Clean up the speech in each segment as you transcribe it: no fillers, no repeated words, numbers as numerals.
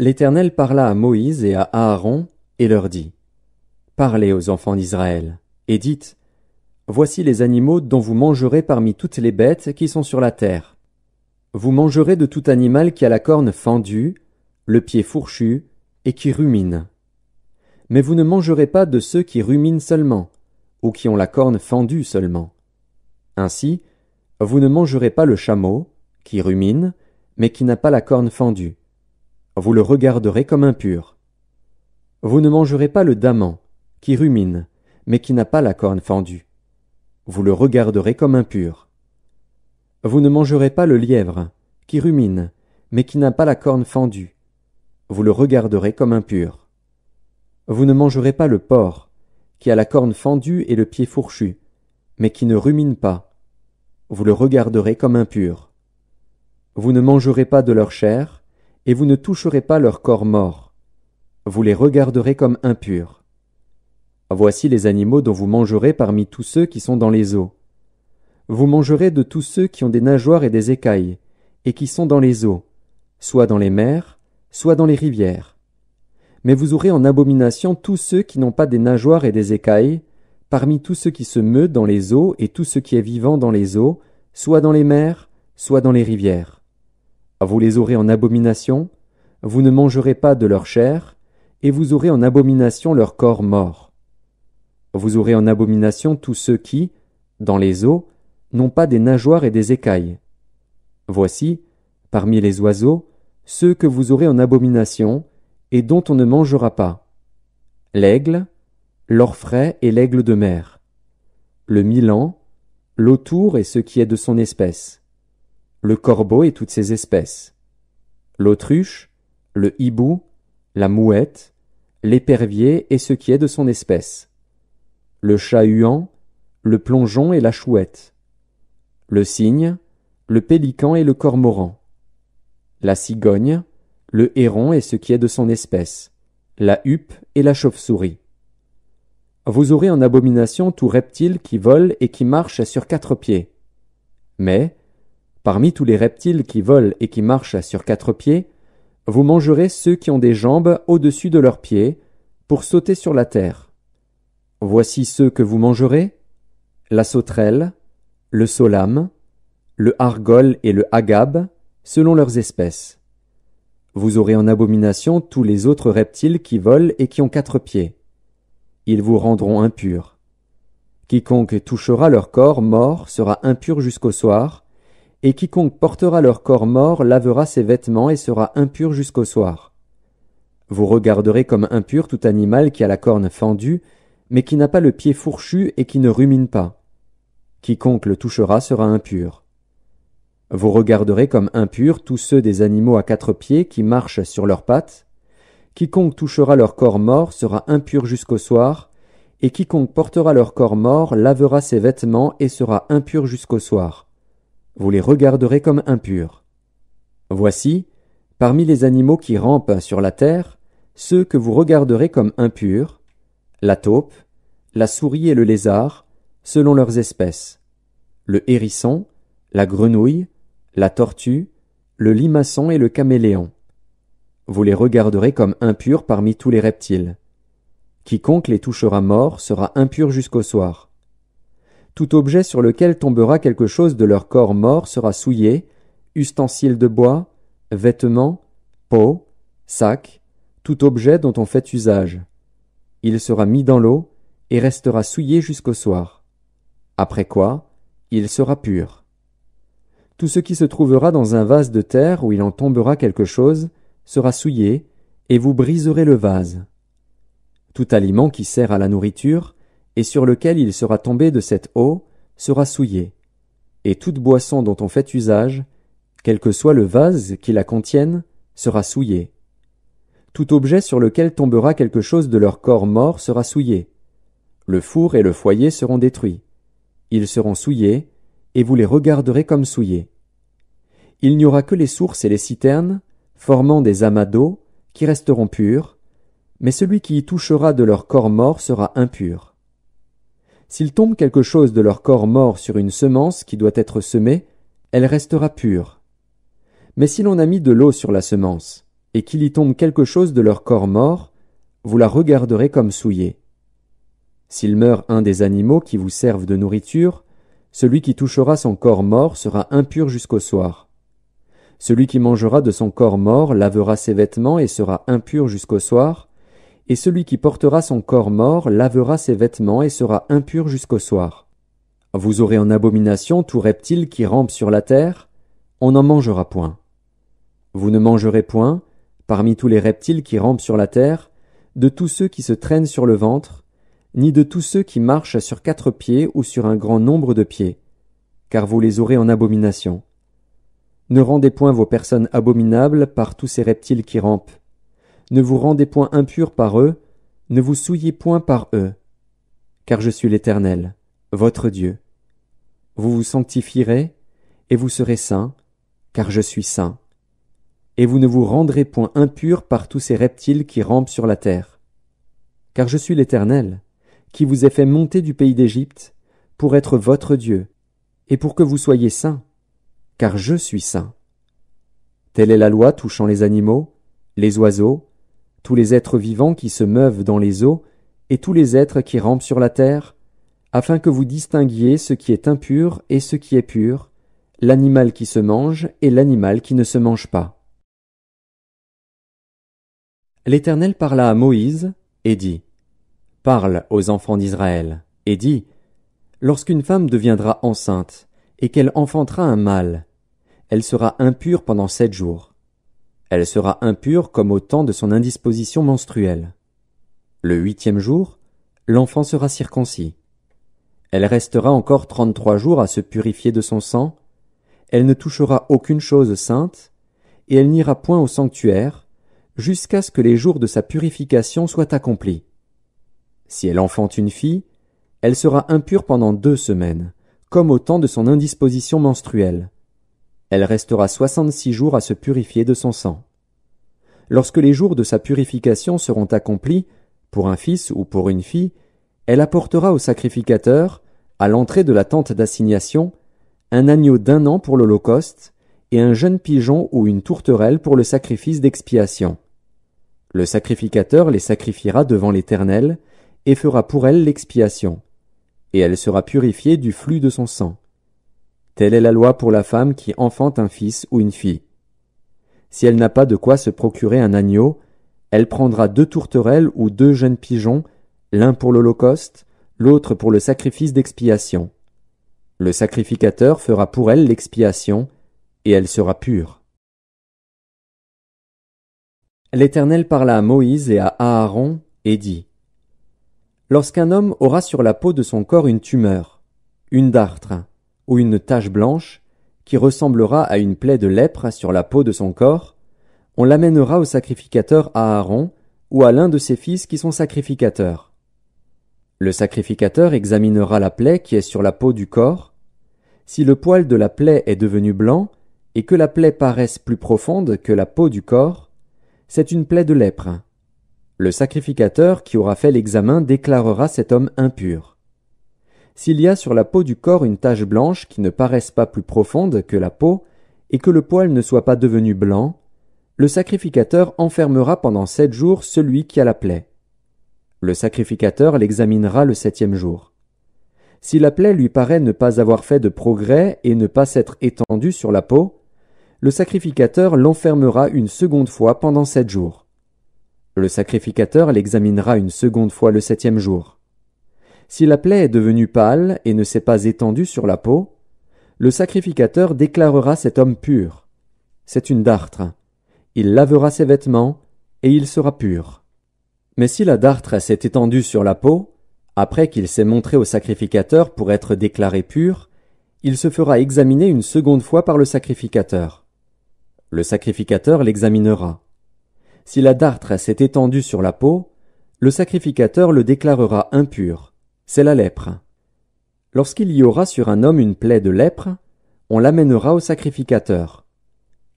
L'Éternel parla à Moïse et à Aaron, et leur dit, « Parlez aux enfants d'Israël, et dites, Voici les animaux dont vous mangerez parmi toutes les bêtes qui sont sur la terre. Vous mangerez de tout animal qui a la corne fendue, le pied fourchu, et qui rumine. Mais vous ne mangerez pas de ceux qui ruminent seulement, ou qui ont la corne fendue seulement. Ainsi, vous ne mangerez pas le chameau, qui rumine, mais qui n'a pas la corne fendue. Vous le regarderez comme impur. Vous ne mangerez pas le daman, qui rumine, mais qui n'a pas la corne fendue. Vous le regarderez comme impur. Vous ne mangerez pas le lièvre, qui rumine, mais qui n'a pas la corne fendue. Vous le regarderez comme impur. Vous ne mangerez pas le porc, qui a la corne fendue et le pied fourchu, mais qui ne rumine pas. Vous le regarderez comme impur. Vous ne mangerez pas de leur chair, et vous ne toucherez pas leur corps mort. Vous les regarderez comme impurs. Voici les animaux dont vous mangerez parmi tous ceux qui sont dans les eaux. Vous mangerez de tous ceux qui ont des nageoires et des écailles, et qui sont dans les eaux, soit dans les mers, soit dans les rivières. Mais vous aurez en abomination tous ceux qui n'ont pas des nageoires et des écailles, parmi tous ceux qui se meut dans les eaux et tout ce qui est vivant dans les eaux, soit dans les mers, soit dans les rivières. Vous les aurez en abomination, vous ne mangerez pas de leur chair, et vous aurez en abomination leur corps mort. Vous aurez en abomination tous ceux qui, dans les eaux, n'ont pas des nageoires et des écailles. Voici, parmi les oiseaux, ceux que vous aurez en abomination, et dont on ne mangera pas. L'aigle, l'orfraie et l'aigle de mer. Le milan, l'autour et ce qui est de son espèce. Le corbeau et toutes ses espèces. L'autruche, le hibou, la mouette, l'épervier et ce qui est de son espèce. Le chat-huant, le plongeon et la chouette. Le cygne, le pélican et le cormoran. La cigogne, le héron et ce qui est de son espèce, la huppe et la chauve-souris. Vous aurez en abomination tout reptile qui vole et qui marche sur 4 pieds. Mais, parmi tous les reptiles qui volent et qui marchent sur 4 pieds, vous mangerez ceux qui ont des jambes au-dessus de leurs pieds, pour sauter sur la terre. Voici ceux que vous mangerez, la sauterelle, le solame, le argol et le agave, selon leurs espèces. Vous aurez en abomination tous les autres reptiles qui volent et qui ont 4 pieds. Ils vous rendront impurs. Quiconque touchera leur corps mort sera impur jusqu'au soir, et quiconque portera leur corps mort lavera ses vêtements et sera impur jusqu'au soir. Vous regarderez comme impur tout animal qui a la corne fendue, mais qui n'a pas le pied fourchu et qui ne rumine pas. Quiconque le touchera sera impur. Vous regarderez comme impurs tous ceux des animaux à 4 pieds qui marchent sur leurs pattes. Quiconque touchera leur corps mort sera impur jusqu'au soir, et quiconque portera leur corps mort lavera ses vêtements et sera impur jusqu'au soir. Vous les regarderez comme impurs. Voici, parmi les animaux qui rampent sur la terre, ceux que vous regarderez comme impurs, la taupe, la souris et le lézard, selon leurs espèces, le hérisson, la grenouille, la tortue, le limaçon et le caméléon. Vous les regarderez comme impurs parmi tous les reptiles. Quiconque les touchera mort sera impur jusqu'au soir. Tout objet sur lequel tombera quelque chose de leur corps mort sera souillé, ustensiles de bois, vêtements, peau, sac, tout objet dont on fait usage. Il sera mis dans l'eau et restera souillé jusqu'au soir. Après quoi, il sera pur. Tout ce qui se trouvera dans un vase de terre où il en tombera quelque chose sera souillé, et vous briserez le vase. Tout aliment qui sert à la nourriture, et sur lequel il sera tombé de cette eau, sera souillé. Et toute boisson dont on fait usage, quel que soit le vase qui la contienne, sera souillé. Tout objet sur lequel tombera quelque chose de leur corps mort sera souillé. Le four et le foyer seront détruits. Ils seront souillés, et vous les regarderez comme souillés. Il n'y aura que les sources et les citernes, formant des amas d'eau, qui resteront purs, mais celui qui y touchera de leur corps mort sera impur. S'il tombe quelque chose de leur corps mort sur une semence qui doit être semée, elle restera pure. Mais si l'on a mis de l'eau sur la semence, et qu'il y tombe quelque chose de leur corps mort, vous la regarderez comme souillée. S'il meurt un des animaux qui vous servent de nourriture, celui qui touchera son corps mort sera impur jusqu'au soir. Celui qui mangera de son corps mort lavera ses vêtements et sera impur jusqu'au soir, et celui qui portera son corps mort lavera ses vêtements et sera impur jusqu'au soir. Vous aurez en abomination tout reptile qui rampe sur la terre, on n'en mangera point. Vous ne mangerez point, parmi tous les reptiles qui rampent sur la terre, de tous ceux qui se traînent sur le ventre, ni de tous ceux qui marchent sur 4 pieds ou sur un grand nombre de pieds, car vous les aurez en abomination. Ne rendez point vos personnes abominables par tous ces reptiles qui rampent. Ne vous rendez point impurs par eux, ne vous souillez point par eux. Car je suis l'Éternel, votre Dieu. Vous vous sanctifierez, et vous serez saints, car je suis saint. Et vous ne vous rendrez point impurs par tous ces reptiles qui rampent sur la terre. Car je suis l'Éternel, qui vous ai fait monter du pays d'Égypte, pour être votre Dieu, et pour que vous soyez saints, car je suis saint. Telle est la loi touchant les animaux, les oiseaux, tous les êtres vivants qui se meuvent dans les eaux, et tous les êtres qui rampent sur la terre, afin que vous distinguiez ce qui est impur et ce qui est pur, l'animal qui se mange et l'animal qui ne se mange pas. L'Éternel parla à Moïse et dit, « Parle aux enfants d'Israël, et dis, lorsqu'une femme deviendra enceinte, et qu'elle enfantera un mâle, elle sera impure pendant 7 jours. Elle sera impure comme au temps de son indisposition menstruelle. Le 8e jour, l'enfant sera circoncis. Elle restera encore 33 jours à se purifier de son sang, elle ne touchera aucune chose sainte, et elle n'ira point au sanctuaire, jusqu'à ce que les jours de sa purification soient accomplis. Si elle enfante une fille, elle sera impure pendant 2 semaines, comme au temps de son indisposition menstruelle. Elle restera 66 jours à se purifier de son sang. Lorsque les jours de sa purification seront accomplis, pour un fils ou pour une fille, elle apportera au sacrificateur, à l'entrée de la tente d'assignation, un agneau d'1 an pour l'holocauste, et un jeune pigeon ou une tourterelle pour le sacrifice d'expiation. Le sacrificateur les sacrifiera devant l'Éternel, et fera pour elle l'expiation, et elle sera purifiée du flux de son sang. Telle est la loi pour la femme qui enfante un fils ou une fille. Si elle n'a pas de quoi se procurer un agneau, elle prendra 2 tourterelles ou 2 jeunes pigeons, l'un pour l'holocauste, l'autre pour le sacrifice d'expiation. Le sacrificateur fera pour elle l'expiation, et elle sera pure. L'Éternel parla à Moïse et à Aaron, et dit, « Lorsqu'un homme aura sur la peau de son corps une tumeur, une dartre, ou une tache blanche, qui ressemblera à une plaie de lèpre sur la peau de son corps, on l'amènera au sacrificateur Aaron, ou à l'un de ses fils qui sont sacrificateurs. Le sacrificateur examinera la plaie qui est sur la peau du corps. Si le poil de la plaie est devenu blanc, et que la plaie paraisse plus profonde que la peau du corps, c'est une plaie de lèpre. Le sacrificateur qui aura fait l'examen déclarera cet homme impur. S'il y a sur la peau du corps une tache blanche qui ne paraisse pas plus profonde que la peau, et que le poil ne soit pas devenu blanc, le sacrificateur enfermera pendant 7 jours celui qui a la plaie. Le sacrificateur l'examinera le 7e jour. Si la plaie lui paraît ne pas avoir fait de progrès et ne pas s'être étendue sur la peau, le sacrificateur l'enfermera une seconde fois pendant 7 jours. Le sacrificateur l'examinera une seconde fois le 7e jour. Si la plaie est devenue pâle et ne s'est pas étendue sur la peau, le sacrificateur déclarera cet homme pur. C'est une dartre. Il lavera ses vêtements, et il sera pur. Mais si la dartre s'est étendue sur la peau, après qu'il s'est montré au sacrificateur pour être déclaré pur, il se fera examiner une seconde fois par le sacrificateur. Le sacrificateur l'examinera. Si la dartre s'est étendue sur la peau, le sacrificateur le déclarera impur. C'est la lèpre. Lorsqu'il y aura sur un homme une plaie de lèpre, on l'amènera au sacrificateur.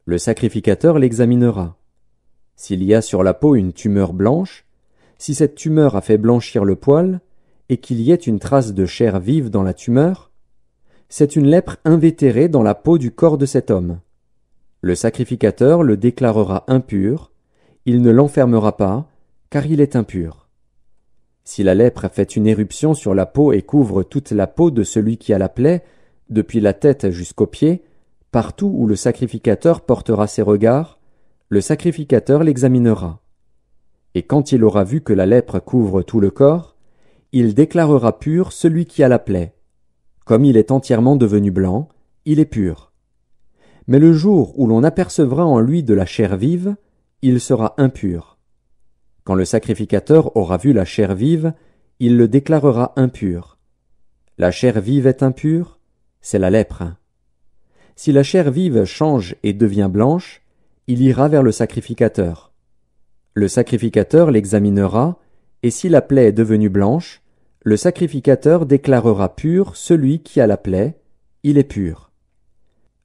Le sacrificateur l'examinera. S'il y a sur la peau une tumeur blanche, si cette tumeur a fait blanchir le poil, et qu'il y ait une trace de chair vive dans la tumeur, c'est une lèpre invétérée dans la peau du corps de cet homme. Le sacrificateur le déclarera impur, il ne l'enfermera pas, car il est impur. Si la lèpre fait une éruption sur la peau et couvre toute la peau de celui qui a la plaie, depuis la tête jusqu'aux pieds, partout où le sacrificateur portera ses regards, le sacrificateur l'examinera. Et quand il aura vu que la lèpre couvre tout le corps, il déclarera pur celui qui a la plaie. Comme il est entièrement devenu blanc, il est pur. Mais le jour où l'on apercevra en lui de la chair vive, il sera impur. Quand le sacrificateur aura vu la chair vive, il le déclarera impur. La chair vive est impure, c'est la lèpre. Si la chair vive change et devient blanche, il ira vers le sacrificateur. Le sacrificateur l'examinera, et si la plaie est devenue blanche, le sacrificateur déclarera pur celui qui a la plaie, il est pur.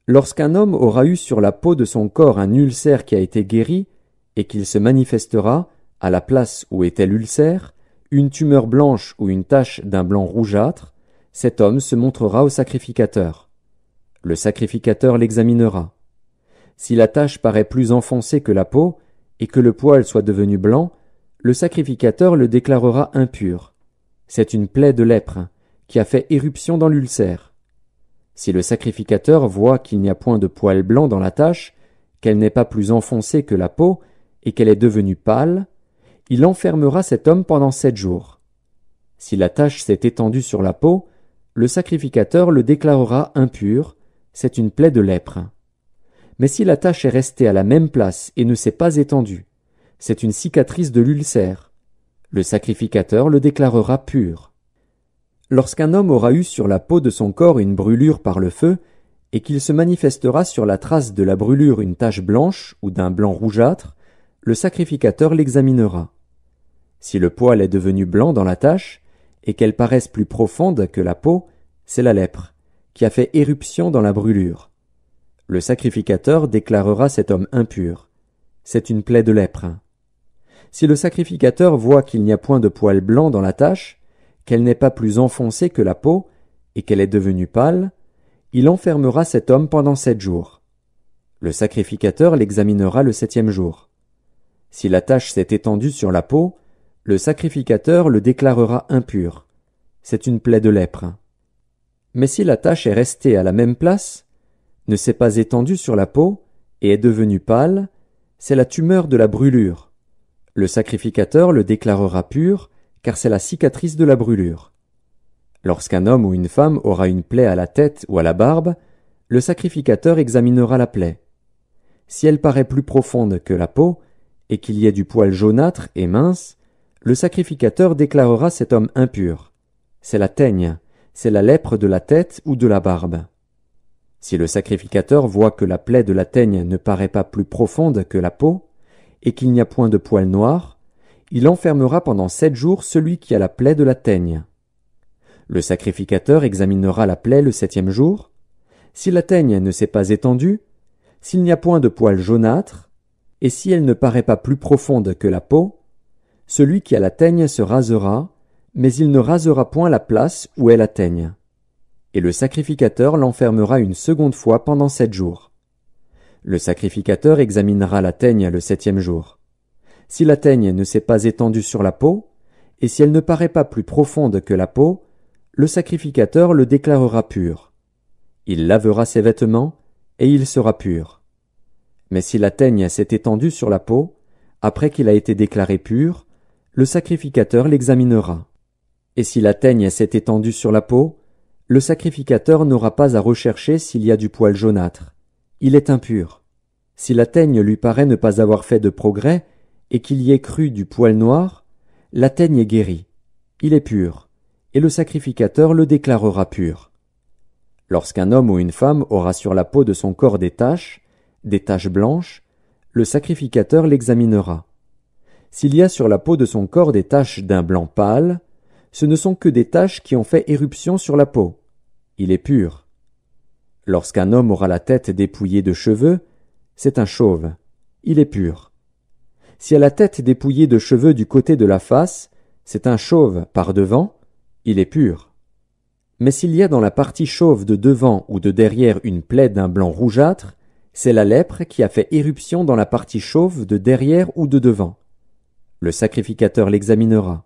Lorsqu'un homme aura eu sur la peau de son corps un ulcère qui a été guéri, et qu'il se manifestera, à la place où était l'ulcère, une tumeur blanche ou une tache d'un blanc rougeâtre, cet homme se montrera au sacrificateur. Le sacrificateur l'examinera. Si la tache paraît plus enfoncée que la peau, et que le poil soit devenu blanc, le sacrificateur le déclarera impur. C'est une plaie de lèpre, qui a fait éruption dans l'ulcère. Si le sacrificateur voit qu'il n'y a point de poil blanc dans la tache, qu'elle n'est pas plus enfoncée que la peau, et qu'elle est devenue pâle, il enfermera cet homme pendant 7 jours. Si la tache s'est étendue sur la peau, le sacrificateur le déclarera impur, c'est une plaie de lèpre. Mais si la tache est restée à la même place et ne s'est pas étendue, c'est une cicatrice de l'ulcère. Le sacrificateur le déclarera pur. Lorsqu'un homme aura eu sur la peau de son corps une brûlure par le feu, et qu'il se manifestera sur la trace de la brûlure une tache blanche ou d'un blanc rougeâtre, le sacrificateur l'examinera. Si le poil est devenu blanc dans la tache, et qu'elle paraisse plus profonde que la peau, c'est la lèpre, qui a fait éruption dans la brûlure. Le sacrificateur déclarera cet homme impur. C'est une plaie de lèpre. Si le sacrificateur voit qu'il n'y a point de poil blanc dans la tache, qu'elle n'est pas plus enfoncée que la peau, et qu'elle est devenue pâle, il enfermera cet homme pendant 7 jours. Le sacrificateur l'examinera le 7e jour. Si la tache s'est étendue sur la peau, le sacrificateur le déclarera impur. C'est une plaie de lèpre. Mais si la tache est restée à la même place, ne s'est pas étendue sur la peau, et est devenue pâle, c'est la tumeur de la brûlure. Le sacrificateur le déclarera pur, car c'est la cicatrice de la brûlure. Lorsqu'un homme ou une femme aura une plaie à la tête ou à la barbe, le sacrificateur examinera la plaie. Si elle paraît plus profonde que la peau, et qu'il y ait du poil jaunâtre et mince, le sacrificateur déclarera cet homme impur. C'est la teigne, c'est la lèpre de la tête ou de la barbe. Si le sacrificateur voit que la plaie de la teigne ne paraît pas plus profonde que la peau, et qu'il n'y a point de poil noir, il enfermera pendant 7 jours celui qui a la plaie de la teigne. Le sacrificateur examinera la plaie le 7e jour. Si la teigne ne s'est pas étendue, s'il n'y a point de poil jaunâtre, et si elle ne paraît pas plus profonde que la peau, celui qui a la teigne se rasera, mais il ne rasera point la place où est la teigne. Et le sacrificateur l'enfermera une seconde fois pendant 7 jours. Le sacrificateur examinera la teigne le 7e jour. Si la teigne ne s'est pas étendue sur la peau, et si elle ne paraît pas plus profonde que la peau, le sacrificateur le déclarera pur. Il lavera ses vêtements, et il sera pur. Mais si la teigne s'est étendue sur la peau, après qu'il a été déclaré pur, le sacrificateur l'examinera. Et si la teigne s'est étendue sur la peau, le sacrificateur n'aura pas à rechercher s'il y a du poil jaunâtre. Il est impur. Si la teigne lui paraît ne pas avoir fait de progrès, et qu'il y ait cru du poil noir, la teigne est guérie. Il est pur, et le sacrificateur le déclarera pur. Lorsqu'un homme ou une femme aura sur la peau de son corps des taches blanches, le sacrificateur l'examinera. S'il y a sur la peau de son corps des taches d'un blanc pâle, ce ne sont que des taches qui ont fait éruption sur la peau. Il est pur. Lorsqu'un homme aura la tête dépouillée de cheveux, c'est un chauve. Il est pur. Si à la tête dépouillée de cheveux du côté de la face, c'est un chauve par devant, il est pur. Mais s'il y a dans la partie chauve de devant ou de derrière une plaie d'un blanc rougeâtre, C'est la lèpre qui a fait éruption dans la partie chauve de derrière ou de devant. Le sacrificateur l'examinera.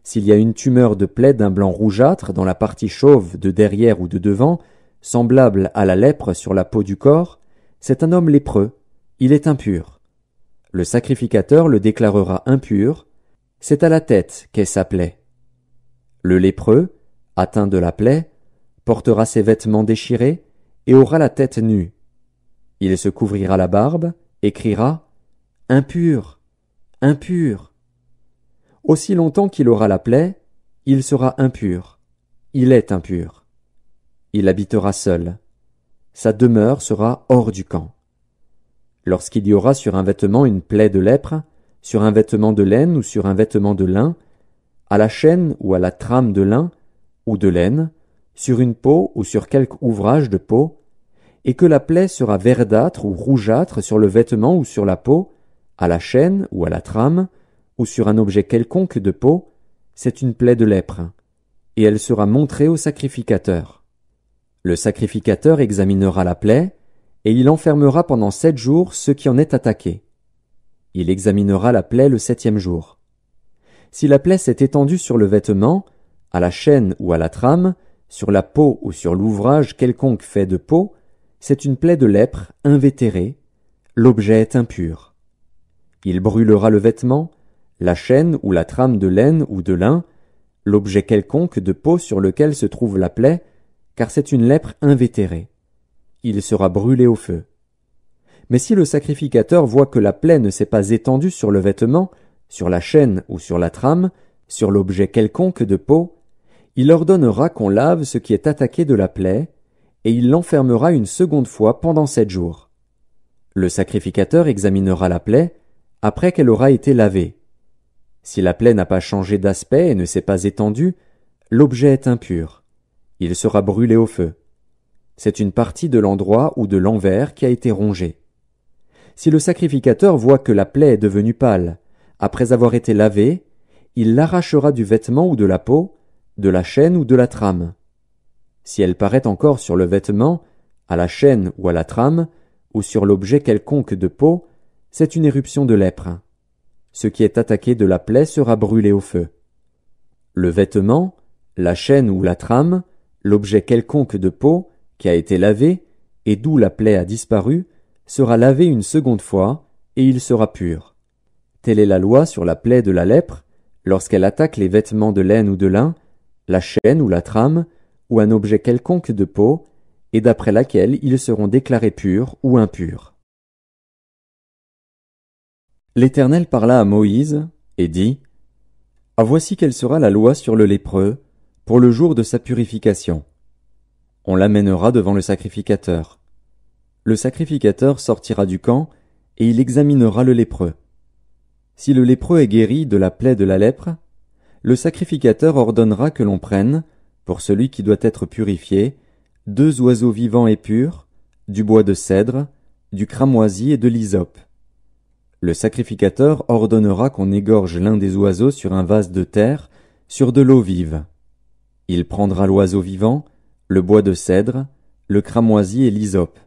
S'il y a une tumeur de plaie d'un blanc rougeâtre dans la partie chauve de derrière ou de devant, semblable à la lèpre sur la peau du corps, c'est un homme lépreux, il est impur. Le sacrificateur le déclarera impur, c'est à la tête qu'est sa plaie. Le lépreux, atteint de la plaie, portera ses vêtements déchirés et aura la tête nue. Il se couvrira la barbe et criera « Impur, impur ». Aussi longtemps qu'il aura la plaie, il sera impur. Il est impur. Il habitera seul. Sa demeure sera hors du camp. Lorsqu'il y aura sur un vêtement une plaie de lèpre, sur un vêtement de laine ou sur un vêtement de lin, à la chaîne ou à la trame de lin ou de laine, sur une peau ou sur quelque ouvrage de peau, et que la plaie sera verdâtre ou rougeâtre sur le vêtement ou sur la peau, à la chaîne ou à la trame, ou sur un objet quelconque de peau, c'est une plaie de lèpre, et elle sera montrée au sacrificateur. Le sacrificateur examinera la plaie, et il enfermera pendant 7 jours ce qui en est attaqué. Il examinera la plaie le 7e jour. Si la plaie s'est étendue sur le vêtement, à la chaîne ou à la trame, sur la peau ou sur l'ouvrage quelconque fait de peau, c'est une plaie de lèpre invétérée, l'objet est impur. Il brûlera le vêtement, la chaîne ou la trame de laine ou de lin, l'objet quelconque de peau sur lequel se trouve la plaie, car c'est une lèpre invétérée. Il sera brûlé au feu. Mais si le sacrificateur voit que la plaie ne s'est pas étendue sur le vêtement, sur la chaîne ou sur la trame, sur l'objet quelconque de peau, il ordonnera qu'on lave ce qui est attaqué de la plaie, et il l'enfermera une seconde fois pendant 7 jours. Le sacrificateur examinera la plaie après qu'elle aura été lavée. Si la plaie n'a pas changé d'aspect et ne s'est pas étendue, l'objet est impur. Il sera brûlé au feu. C'est une partie de l'endroit ou de l'envers qui a été rongée. Si le sacrificateur voit que la plaie est devenue pâle, après avoir été lavée, il l'arrachera du vêtement ou de la peau, de la chaîne ou de la trame. Si elle paraît encore sur le vêtement, à la chaîne ou à la trame, ou sur l'objet quelconque de peau, c'est une éruption de lèpre. Ce qui est attaqué de la plaie sera brûlé au feu. Le vêtement, la chaîne ou la trame, l'objet quelconque de peau, qui a été lavé, et d'où la plaie a disparu, sera lavé une seconde fois, et il sera pur. Telle est la loi sur la plaie de la lèpre, lorsqu'elle attaque les vêtements de laine ou de lin, la chaîne ou la trame, ou un objet quelconque de peau, et d'après laquelle ils seront déclarés purs ou impurs. L'Éternel parla à Moïse, et dit, « Ah, voici quelle sera la loi sur le lépreux, pour le jour de sa purification. On l'amènera devant le sacrificateur. Le sacrificateur sortira du camp, et il examinera le lépreux. Si le lépreux est guéri de la plaie de la lèpre, le sacrificateur ordonnera que l'on prenne, pour celui qui doit être purifié, 2 oiseaux vivants et purs, du bois de cèdre, du cramoisi et de l'hysope. Le sacrificateur ordonnera qu'on égorge l'un des oiseaux sur un vase de terre, sur de l'eau vive. Il prendra l'oiseau vivant, le bois de cèdre, le cramoisi et l'hysope,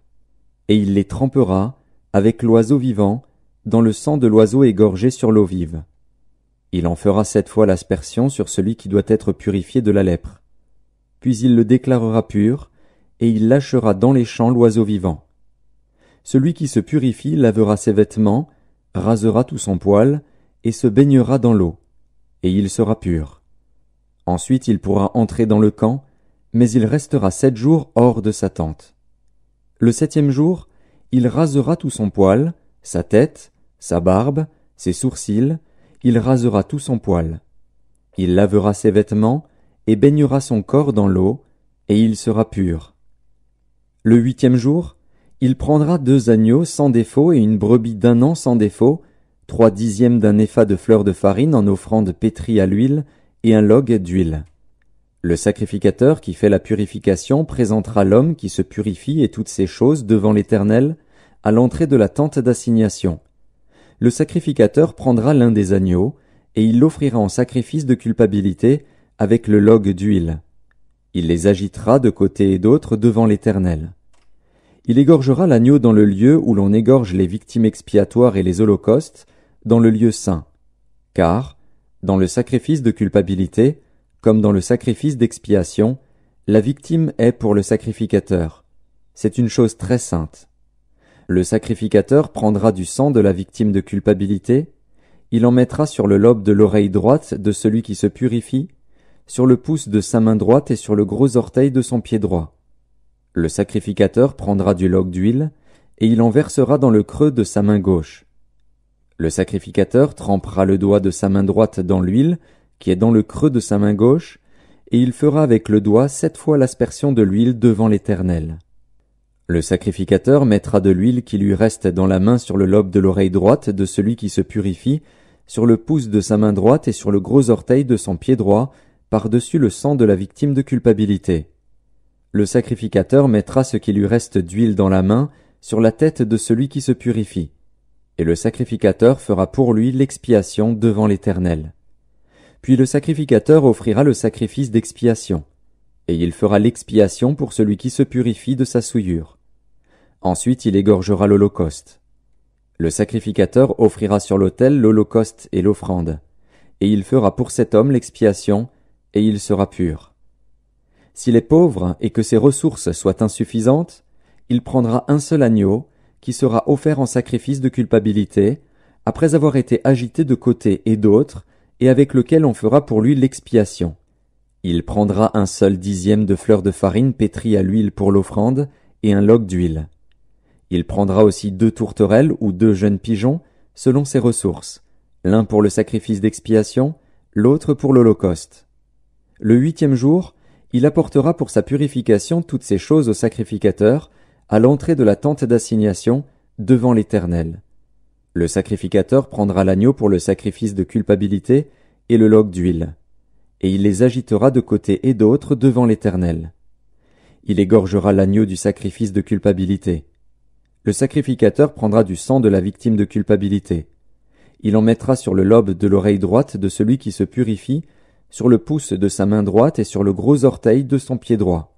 et il les trempera, avec l'oiseau vivant, dans le sang de l'oiseau égorgé sur l'eau vive. Il en fera 7 fois l'aspersion sur celui qui doit être purifié de la lèpre. Puis il le déclarera pur, et il lâchera dans les champs l'oiseau vivant. Celui qui se purifie lavera ses vêtements, rasera tout son poil, et se baignera dans l'eau, et il sera pur. Ensuite il pourra entrer dans le camp, mais il restera 7 jours hors de sa tente. Le 7e jour, il rasera tout son poil, sa tête, sa barbe, ses sourcils, il rasera tout son poil. Il lavera ses vêtements, et baignera son corps dans l'eau, et il sera pur. Le 8e jour, il prendra 2 agneaux sans défaut et une brebis d'1 an sans défaut, 3/10 d'un épha de fleur de farine en offrande pétrie à l'huile, et un log d'huile. Le sacrificateur qui fait la purification présentera l'homme qui se purifie et toutes ces choses devant l'Éternel, à l'entrée de la tente d'assignation. Le sacrificateur prendra l'un des agneaux, et il l'offrira en sacrifice de culpabilité avec le log d'huile. Il les agitera de côté et d'autre devant l'Éternel. Il égorgera l'agneau dans le lieu où l'on égorge les victimes expiatoires et les holocaustes, dans le lieu saint. Car, dans le sacrifice de culpabilité, comme dans le sacrifice d'expiation, la victime est pour le sacrificateur. C'est une chose très sainte. Le sacrificateur prendra du sang de la victime de culpabilité, il en mettra sur le lobe de l'oreille droite de celui qui se purifie, sur le pouce de sa main droite et sur le gros orteil de son pied droit. Le sacrificateur prendra du log d'huile, et il en versera dans le creux de sa main gauche. Le sacrificateur trempera le doigt de sa main droite dans l'huile, qui est dans le creux de sa main gauche, et il fera avec le doigt 7 fois l'aspersion de l'huile devant l'Éternel. Le sacrificateur mettra de l'huile qui lui reste dans la main sur le lobe de l'oreille droite de celui qui se purifie, sur le pouce de sa main droite et sur le gros orteil de son pied droit, par-dessus le sang de la victime de culpabilité. Le sacrificateur mettra ce qui lui reste d'huile dans la main sur la tête de celui qui se purifie, et le sacrificateur fera pour lui l'expiation devant l'Éternel. Puis le sacrificateur offrira le sacrifice d'expiation, et il fera l'expiation pour celui qui se purifie de sa souillure. Ensuite il égorgera l'holocauste. Le sacrificateur offrira sur l'autel l'holocauste et l'offrande, et il fera pour cet homme l'expiation, et il sera pur. S'il est pauvre et que ses ressources soient insuffisantes, il prendra un seul agneau, qui sera offert en sacrifice de culpabilité, après avoir été agité de côté et d'autre, et avec lequel on fera pour lui l'expiation. Il prendra un seul dixième de fleur de farine pétrie à l'huile pour l'offrande, et un log d'huile. Il prendra aussi 2 tourterelles ou 2 jeunes pigeons, selon ses ressources, l'un pour le sacrifice d'expiation, l'autre pour l'holocauste. Le 8e jour, il apportera pour sa purification toutes ces choses au sacrificateur, à l'entrée de la tente d'assignation, devant l'Éternel. Le sacrificateur prendra l'agneau pour le sacrifice de culpabilité et le log d'huile, et il les agitera de côté et d'autre devant l'Éternel. Il égorgera l'agneau du sacrifice de culpabilité. Le sacrificateur prendra du sang de la victime de culpabilité. Il en mettra sur le lobe de l'oreille droite de celui qui se purifie, sur le pouce de sa main droite et sur le gros orteil de son pied droit.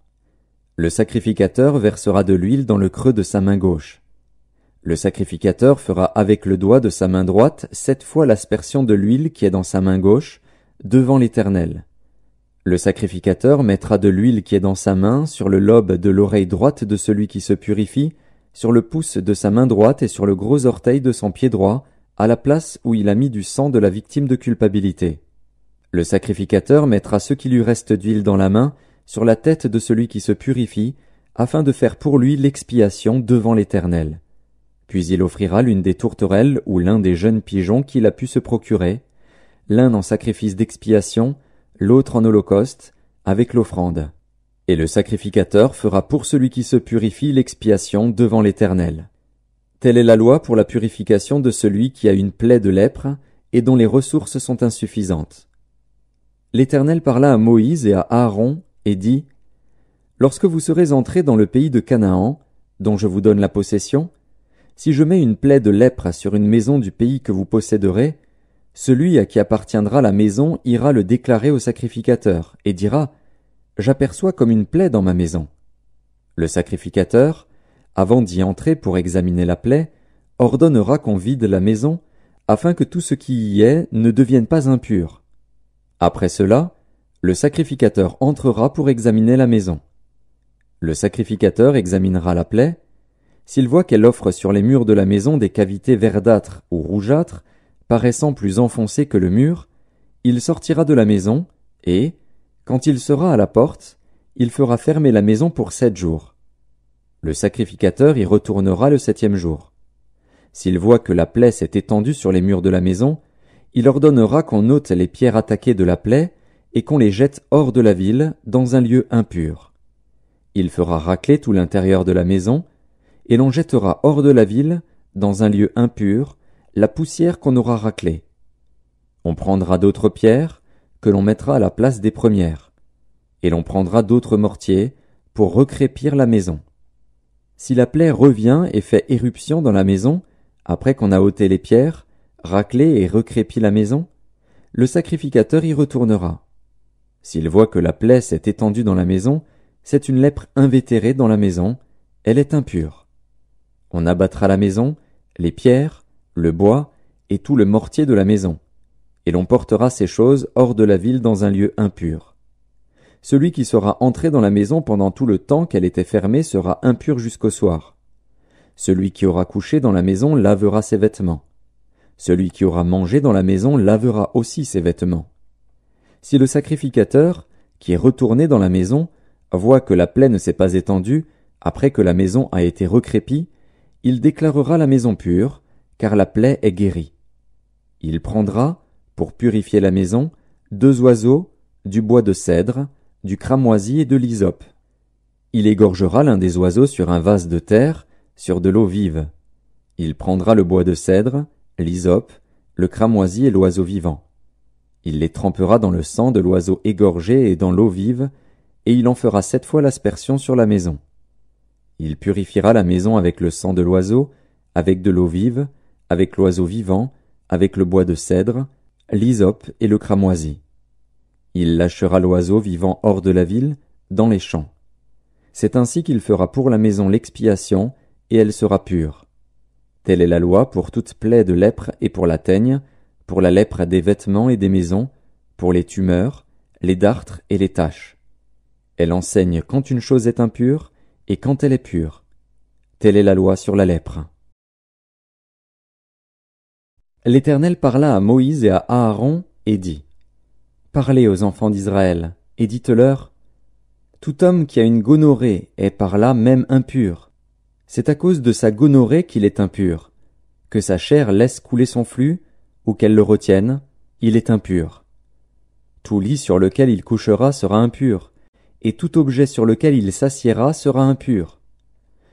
Le sacrificateur versera de l'huile dans le creux de sa main gauche. Le sacrificateur fera avec le doigt de sa main droite 7 fois l'aspersion de l'huile qui est dans sa main gauche, devant l'Éternel. Le sacrificateur mettra de l'huile qui est dans sa main sur le lobe de l'oreille droite de celui qui se purifie, sur le pouce de sa main droite et sur le gros orteil de son pied droit, à la place où il a mis du sang de la victime de culpabilité. Le sacrificateur mettra ce qui lui reste d'huile dans la main sur la tête de celui qui se purifie, afin de faire pour lui l'expiation devant l'Éternel. Puis il offrira l'une des tourterelles ou l'un des jeunes pigeons qu'il a pu se procurer, l'un en sacrifice d'expiation, l'autre en holocauste, avec l'offrande. Et le sacrificateur fera pour celui qui se purifie l'expiation devant l'Éternel. Telle est la loi pour la purification de celui qui a une plaie de lèpre et dont les ressources sont insuffisantes. L'Éternel parla à Moïse et à Aaron et dit : Lorsque vous serez entrés dans le pays de Canaan, dont je vous donne la possession, si je mets une plaie de lèpre sur une maison du pays que vous posséderez, celui à qui appartiendra la maison ira le déclarer au sacrificateur et dira : J'aperçois comme une plaie dans ma maison. Le sacrificateur, avant d'y entrer pour examiner la plaie, ordonnera qu'on vide la maison, afin que tout ce qui y est ne devienne pas impur. Après cela, le sacrificateur entrera pour examiner la maison. Le sacrificateur examinera la plaie. S'il voit qu'elle offre sur les murs de la maison des cavités verdâtres ou rougeâtres, paraissant plus enfoncées que le mur, il sortira de la maison et, quand il sera à la porte, il fera fermer la maison pour 7 jours. Le sacrificateur y retournera le 7e jour. S'il voit que la plaie s'est étendue sur les murs de la maison, il ordonnera qu'on ôte les pierres attaquées de la plaie et qu'on les jette hors de la ville, dans un lieu impur. Il fera racler tout l'intérieur de la maison, et l'on jettera hors de la ville, dans un lieu impur, la poussière qu'on aura raclée. On prendra d'autres pierres, que l'on mettra à la place des premières, et l'on prendra d'autres mortiers, pour recrépir la maison. Si la plaie revient et fait éruption dans la maison, après qu'on a ôté les pierres, raclé et recrépi la maison, le sacrificateur y retournera. S'il voit que la plaie s'est étendue dans la maison, c'est une lèpre invétérée dans la maison, elle est impure. On abattra la maison, les pierres, le bois et tout le mortier de la maison, et l'on portera ces choses hors de la ville dans un lieu impur. Celui qui sera entré dans la maison pendant tout le temps qu'elle était fermée sera impur jusqu'au soir. Celui qui aura couché dans la maison lavera ses vêtements. Celui qui aura mangé dans la maison lavera aussi ses vêtements. Si le sacrificateur, qui est retourné dans la maison, voit que la plaie ne s'est pas étendue, après que la maison a été recrépie, il déclarera la maison pure, car la plaie est guérie. Il prendra, pour purifier la maison, 2 oiseaux, du bois de cèdre, du cramoisi et de l'hysope. Il égorgera l'un des oiseaux sur un vase de terre, sur de l'eau vive. Il prendra le bois de cèdre, l'hysope, le cramoisi et l'oiseau vivant. Il les trempera dans le sang de l'oiseau égorgé et dans l'eau vive, et il en fera 7 fois l'aspersion sur la maison. Il purifiera la maison avec le sang de l'oiseau, avec de l'eau vive, avec l'oiseau vivant, avec le bois de cèdre, l'hysope et le cramoisi. Il lâchera l'oiseau vivant hors de la ville, dans les champs. C'est ainsi qu'il fera pour la maison l'expiation, et elle sera pure. Telle est la loi pour toute plaie de lèpre et pour la teigne, pour la lèpre des vêtements et des maisons, pour les tumeurs, les dartres et les taches. Elle enseigne quand une chose est impure et quand elle est pure. Telle est la loi sur la lèpre. L'Éternel parla à Moïse et à Aaron et dit : Parlez aux enfants d'Israël, et dites-leur : Tout homme qui a une gonorrhée est par là même impur. C'est à cause de sa gonorrhée qu'il est impur. Que sa chair laisse couler son flux, ou qu'elle le retienne, il est impur. Tout lit sur lequel il couchera sera impur, et tout objet sur lequel il s'assiera sera impur.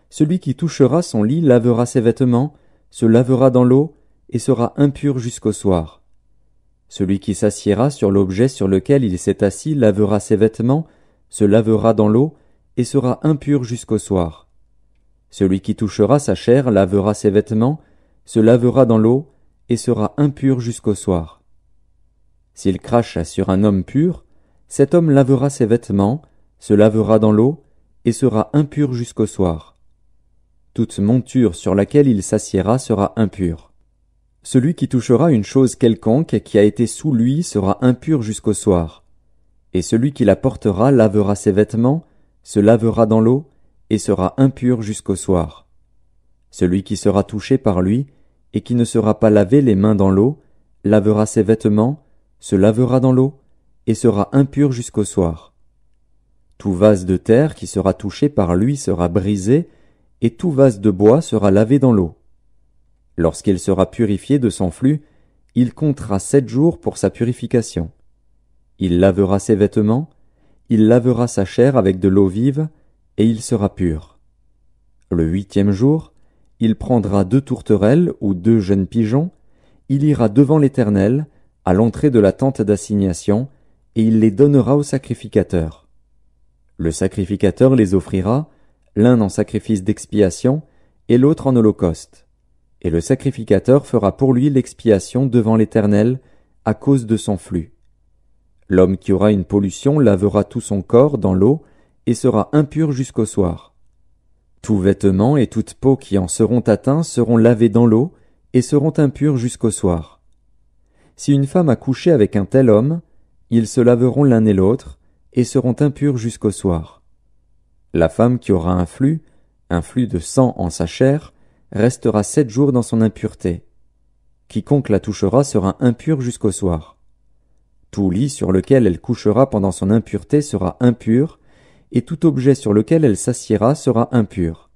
Celui qui touchera son lit lavera ses vêtements, se lavera dans l'eau, et sera impur jusqu'au soir. Celui qui s'assiera sur l'objet sur lequel il s'est assis lavera ses vêtements, se lavera dans l'eau, et sera impur jusqu'au soir. Celui qui touchera sa chair lavera ses vêtements, se lavera dans l'eau, et sera impur jusqu'au soir. S'il crache sur un homme pur, cet homme lavera ses vêtements, se lavera dans l'eau, et sera impur jusqu'au soir. Toute monture sur laquelle il s'assiera sera impure. Celui qui touchera une chose quelconque qui a été sous lui sera impur jusqu'au soir. Et celui qui la portera lavera ses vêtements, se lavera dans l'eau, et sera impur jusqu'au soir. Celui qui sera touché par lui, et qui ne sera pas lavé les mains dans l'eau, lavera ses vêtements, se lavera dans l'eau, et sera impur jusqu'au soir. Tout vase de terre qui sera touché par lui sera brisé, et tout vase de bois sera lavé dans l'eau. Lorsqu'il sera purifié de son flux, il comptera 7 jours pour sa purification. Il lavera ses vêtements, il lavera sa chair avec de l'eau vive, et il sera pur. Le 8e jour, il prendra 2 tourterelles ou 2 jeunes pigeons, il ira devant l'Éternel, à l'entrée de la tente d'assignation, et il les donnera au sacrificateur. Le sacrificateur les offrira, l'un en sacrifice d'expiation, et l'autre en holocauste. Et le sacrificateur fera pour lui l'expiation devant l'Éternel, à cause de son flux. L'homme qui aura une pollution lavera tout son corps dans l'eau, et sera impur jusqu'au soir. Tout vêtement et toute peau qui en seront atteints seront lavés dans l'eau, et seront impurs jusqu'au soir. Si une femme a couché avec un tel homme, ils se laveront l'un et l'autre, et seront impurs jusqu'au soir. La femme qui aura un flux de sang en sa chair, restera 7 jours dans son impureté. Quiconque la touchera sera impur jusqu'au soir. Tout lit sur lequel elle couchera pendant son impureté sera impur, et tout objet sur lequel elle s'assiera sera impur.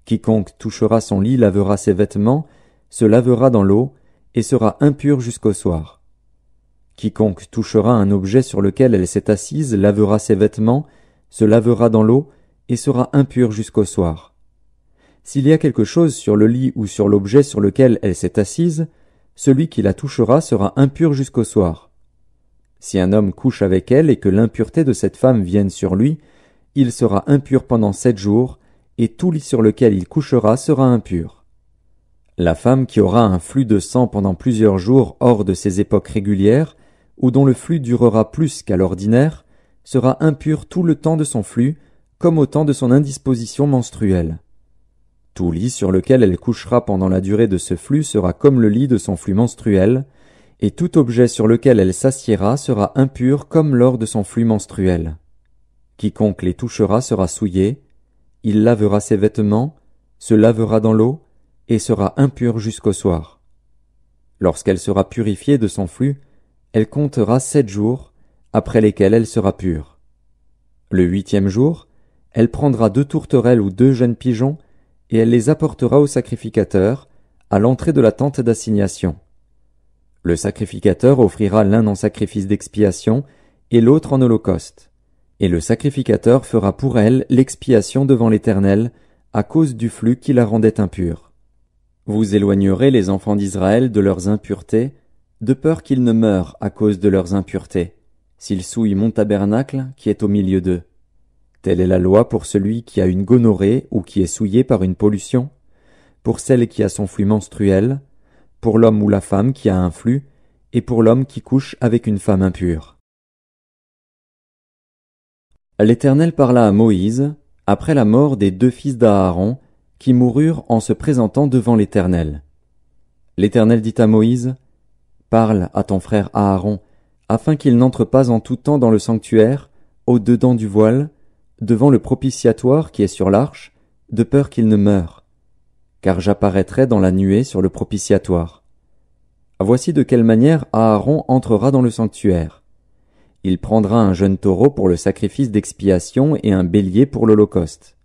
Quiconque touchera son lit lavera ses vêtements, se lavera dans l'eau, et sera impur jusqu'au soir. Quiconque touchera un objet sur lequel elle s'est assise lavera ses vêtements, se lavera dans l'eau, et sera impur jusqu'au soir. S'il y a quelque chose sur le lit ou sur l'objet sur lequel elle s'est assise, celui qui la touchera sera impur jusqu'au soir. Si un homme couche avec elle et que l'impureté de cette femme vienne sur lui, il sera impur pendant 7 jours, et tout lit sur lequel il couchera sera impur. La femme qui aura un flux de sang pendant plusieurs jours hors de ses époques régulières, ou dont le flux durera plus qu'à l'ordinaire, sera impure tout le temps de son flux, comme au temps de son indisposition menstruelle. Tout lit sur lequel elle couchera pendant la durée de ce flux sera comme le lit de son flux menstruel, et tout objet sur lequel elle s'assiera sera impur comme lors de son flux menstruel. Quiconque les touchera sera souillé, il lavera ses vêtements, se lavera dans l'eau, et sera impur jusqu'au soir. Lorsqu'elle sera purifiée de son flux, elle comptera 7 jours, après lesquels elle sera pure. Le 8e jour, elle prendra 2 tourterelles ou 2 jeunes pigeons, et elle les apportera au sacrificateur, à l'entrée de la tente d'assignation. Le sacrificateur offrira l'un en sacrifice d'expiation, et l'autre en holocauste. Et le sacrificateur fera pour elle l'expiation devant l'Éternel, à cause du flux qui la rendait impure. Vous éloignerez les enfants d'Israël de leurs impuretés, de peur qu'ils ne meurent à cause de leurs impuretés, s'ils souillent mon tabernacle qui est au milieu d'eux. Telle est la loi pour celui qui a une gonorrhée ou qui est souillé par une pollution, pour celle qui a son flux menstruel, pour l'homme ou la femme qui a un flux, et pour l'homme qui couche avec une femme impure. L'Éternel parla à Moïse, après la mort des 2 fils d'Aaron, qui moururent en se présentant devant l'Éternel. L'Éternel dit à Moïse, « Parle à ton frère Aaron, afin qu'il n'entre pas en tout temps dans le sanctuaire, au-dedans du voile, devant le propitiatoire qui est sur l'arche, de peur qu'il ne meure. Car j'apparaîtrai dans la nuée sur le propitiatoire. Voici de quelle manière Aaron entrera dans le sanctuaire. Il prendra un jeune taureau pour le sacrifice d'expiation et un bélier pour l'holocauste.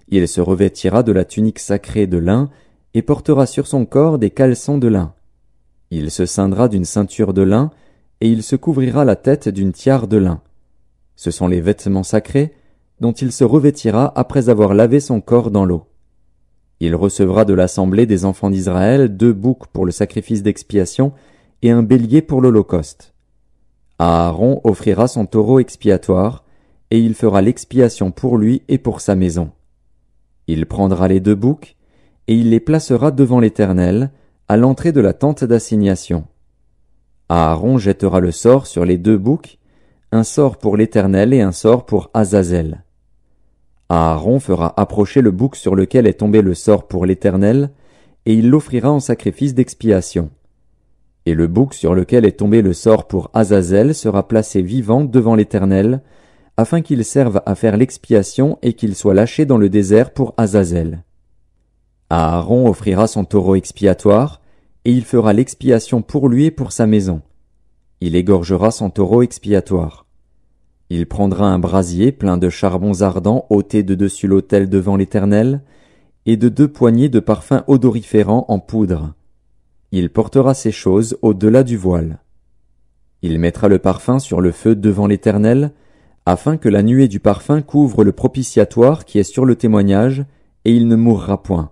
Il se revêtira de la tunique sacrée de lin et portera sur son corps des caleçons de lin. Il se ceindra d'une ceinture de lin et il se couvrira la tête d'une tiare de lin. Ce sont les vêtements sacrés dont il se revêtira après avoir lavé son corps dans l'eau. Il recevra de l'assemblée des enfants d'Israël 2 boucs pour le sacrifice d'expiation et un bélier pour l'holocauste. Aaron offrira son taureau expiatoire, et il fera l'expiation pour lui et pour sa maison. Il prendra les 2 boucs, et il les placera devant l'Éternel, à l'entrée de la tente d'assignation. Aaron jettera le sort sur les 2 boucs, un sort pour l'Éternel et un sort pour Azazel. Aaron fera approcher le bouc sur lequel est tombé le sort pour l'Éternel, et il l'offrira en sacrifice d'expiation. Et le bouc sur lequel est tombé le sort pour Azazel sera placé vivant devant l'Éternel, afin qu'il serve à faire l'expiation et qu'il soit lâché dans le désert pour Azazel. Aaron offrira son taureau expiatoire, et il fera l'expiation pour lui et pour sa maison. Il égorgera son taureau expiatoire. Il prendra un brasier plein de charbons ardents ôtés de dessus l'autel devant l'Éternel, et de 2 poignées de parfums odoriférants en poudre. Il portera ces choses au-delà du voile. Il mettra le parfum sur le feu devant l'Éternel, afin que la nuée du parfum couvre le propitiatoire qui est sur le témoignage, et il ne mourra point.